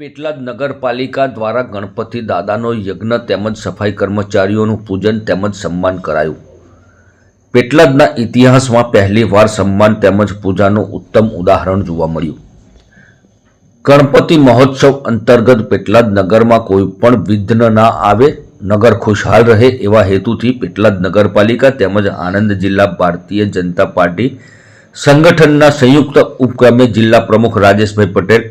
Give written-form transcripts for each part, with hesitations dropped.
પેટલાદ નગરપાલિકા દ્વારા ગણપતિ દાદાનો યજ્ઞ તેમજ સફાઈ કર્મચારીઓનું પૂજન તેમજ સન્માન કરાયું। પેટલાદના ઇતિહાસમાં પહેલીવાર સન્માન તેમજ પૂજાનું ઉત્તમ ઉદાહરણ જોવા મળ્યું। ગણપતિ મહોત્સવ અંતર્ગત પેટલાદ નગરમાં કોઈ પણ વિઘ્ન ના આવે, નગર ખુશહાલ રહે એવા હેતુથી પેટલાદ નગરપાલિકા તેમજ આણંદ જિલ્લા ભારતીય જનતા પાર્ટી સંગઠનના સંયુક્ત ઉપક્રમે જિલ્લા પ્રમુખ રાજેશભાઈ પટેલ,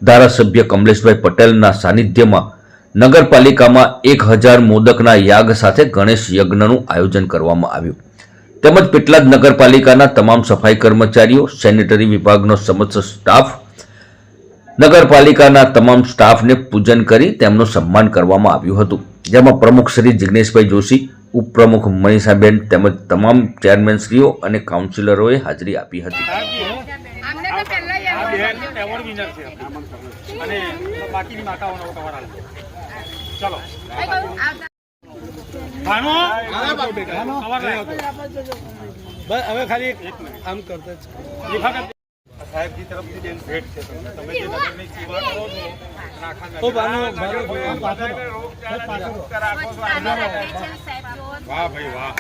ધારાસભ્ય કમલેશભાઈ પટેલના સાનિધ્યમાં નગરપાલિકામાં 1000 મોદકના યાગ સાથે ગણેશ યજ્ઞનું આયોજન કરવામાં આવ્યું। તેમજ પેટલાદ નગરપાલિકાના તમામ સફાઈ કર્મચારીઓ, સેનેટરી વિભાગનો સમસ્ત સ્ટાફ, નગરપાલિકાના તમામ સ્ટાફને પૂજન કરી તેમનું સન્માન કરવામાં આવ્યું હતું, જેમાં પ્રમુખ શ્રી જિગ્નેશભાઈ જોશી, ઉપપ્રમુખ મનીષાબેન તેમજ તમામ ચેરમેનશ્રીઓ અને કાઉન્સિલરોએ હાજરી આપી હતી। હવે ખાલી આમ કરતા સાહેબજી તરફથી બેન ભેટ છે, તમે જે નગરની સેવા કરો છો, વાહ ભાઈ વાહ।